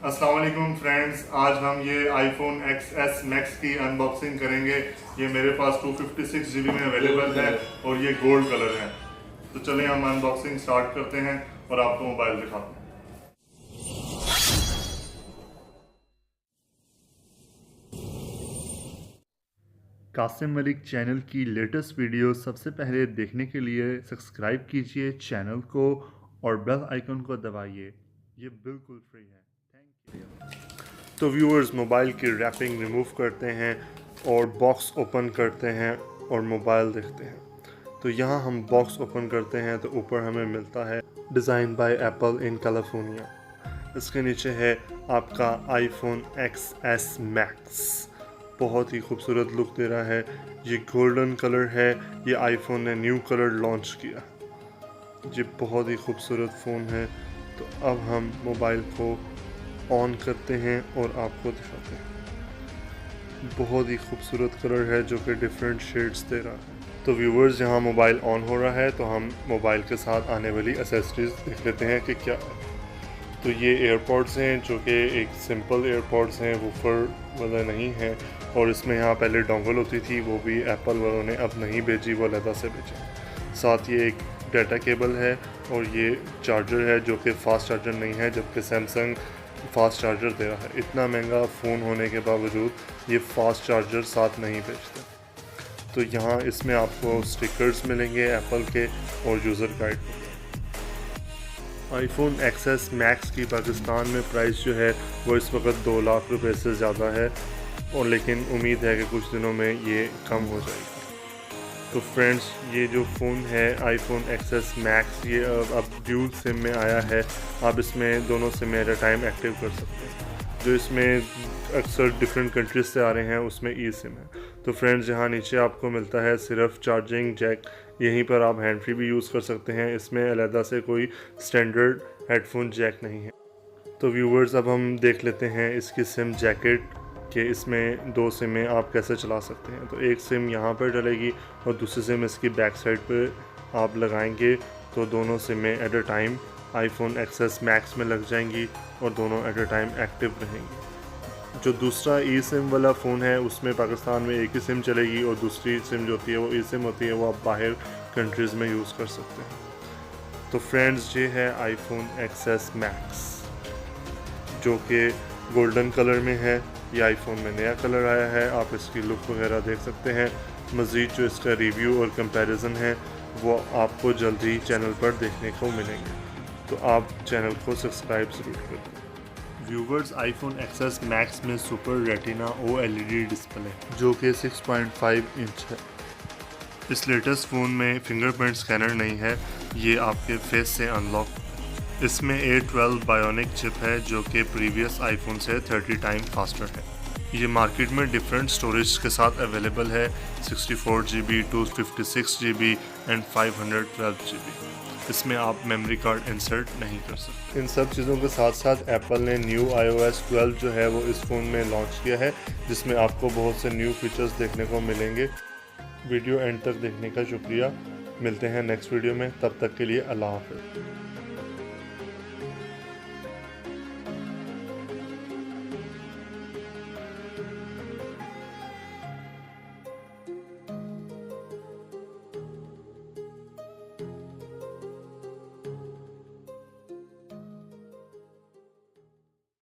अस्सलाम वालेकुम फ्रेंड्स, आज हम ये iPhone XS Max की अनबॉक्सिंग करेंगे। ये मेरे पास 256 GB में अवेलेबल है और ये गोल्ड कलर है। तो चलिए हम अनबॉक्सिंग स्टार्ट करते हैं और आपको मोबाइल दिखाते हैं। कासिम मलिक चैनल की लेटेस्ट वीडियो सबसे पहले देखने के लिए सब्सक्राइब कीजिए चैनल को और बेल आइकन को दबाइए। ये बिल्कुल फ्री है। Thank you. तो व्यूअर्स, मोबाइल की रैपिंग रिमूव करते हैं और बॉक्स ओपन करते हैं और मोबाइल देखते हैं। तो यहाँ हम बॉक्स ओपन करते हैं तो ऊपर हमें मिलता है design by apple in California. इसके नीचे है आपका iPhone XS Max। बहुत ही खूबसूरत लुक दे रहा है। ये गोल्डन कलर है। ये आईफोन ने न्यू कलर लॉन्च किया। ये बहुत ही खूबसूरत फ़ोन है। तो अब हम मोबाइल को ऑन करते हैं और आपको दिखाते हैं। बहुत ही खूबसूरत कलर है जो कि डिफरेंट शेड्स दे रहा है। तो व्यूवर्स, यहाँ मोबाइल ऑन हो रहा है तो हम मोबाइल के साथ आने वाली एसेसरीज देख लेते हैं कि क्या है। तो ये एयरपॉड्स हैं जो कि एक सिंपल एयरपॉड्स हैं, वूफर वाला नहीं है। और इसमें यहाँ पहले डोंगल होती थी, वो भी एप्पल वालों ने अब नहीं भेजी, वो अलग से भेजी। साथ ये एक डाटा केबल है और ये चार्जर है जो कि फ़ास्ट चार्जर नहीं है, जबकि सैमसंग फ़ास्ट चार्जर दे रहा है। इतना महंगा फ़ोन होने के बावजूद ये फ़ास्ट चार्जर साथ नहीं भेजते। तो यहाँ इसमें आपको स्टिकर्स मिलेंगे एप्पल के और user guide. iPhone XS Max की पाकिस्तान में प्राइस जो है वो इस वक्त 2 लाख रुपए से ज़्यादा है, और लेकिन उम्मीद है कि कुछ दिनों में ये कम हो जाएगा। तो फ्रेंड्स, ये जो फ़ोन है iPhone XS Max, ये अब ड्यूल सिम में आया है। आप इसमें दोनों SIM eight a time active कर सकते हैं। जो इसमें अक्सर डिफरेंट कंट्रीज से आ रहे हैं उसमें ई सिम है। तो फ्रेंड्स, यहाँ नीचे आपको मिलता है सिर्फ चार्जिंग जैक। यहीं पर आप हैंड फ्री भी यूज़ कर सकते हैं। इसमें अलहदा से कोई स्टैंडर्ड हेडफोन जैक नहीं है। तो व्यूवर्स, अब हम देख लेते हैं इसकी सिम जैकेट कि इसमें 2 सिमें आप कैसे चला सकते हैं। तो एक सिम यहाँ पर डलेगी और दूसरी सिम इसकी बैक साइड पर आप लगाएंगे तो दोनों सिमें at a time iPhone XS Max में लग जाएंगी और दोनों एट अ टाइम एक्टिव रहेंगी। जो दूसरा ई सिम वाला फ़ोन है उसमें पाकिस्तान में एक ही सिम चलेगी और दूसरी सिम जो होती है वो ई सिम होती है, वो आप बाहर कंट्रीज़ में यूज़ कर सकते हैं। तो फ्रेंड्स, ये है iPhone XS Max जो कि गोल्डन कलर में है। ये आईफोन में नया कलर आया है। आप इसकी लुक वगैरह देख सकते हैं। मज़ीद जो इसका रिव्यू और कंपैरिजन है वो आपको जल्दी चैनल पर देखने को मिलेंगे। तो आप चैनल को सब्सक्राइब ज़रूर करें। व्यूवर्स, iPhone XS Max में सुपर रेटिना OLED डिस्प्ले जो कि 6.5 इंच है। इस लेटेस्ट फ़ोन में फिंगरप्रिंट स्कैनर नहीं है, ये आपके फेस से अनलॉक। इसमें A12 बायोनिक चिप है जो कि प्रीवियस आईफोन से 30 टाइम फास्टर है। ये मार्केट में डिफरेंट स्टोरेज के साथ अवेलेबल है, 64 GB, 256 GB एंड 512 GB। इसमें आप मेमोरी कार्ड इंसर्ट नहीं कर सकते। इन सब चीज़ों के साथ साथ एप्पल ने न्यू iOS 12 जो है वो इस फ़ोन में लॉन्च किया है, जिसमें आपको बहुत से न्यू फीचर्स देखने को मिलेंगे। वीडियो एंड तक देखने का शुक्रिया। मिलते हैं नेक्स्ट वीडियो में, तब तक के लिए अल्लाह हाफ़िज़।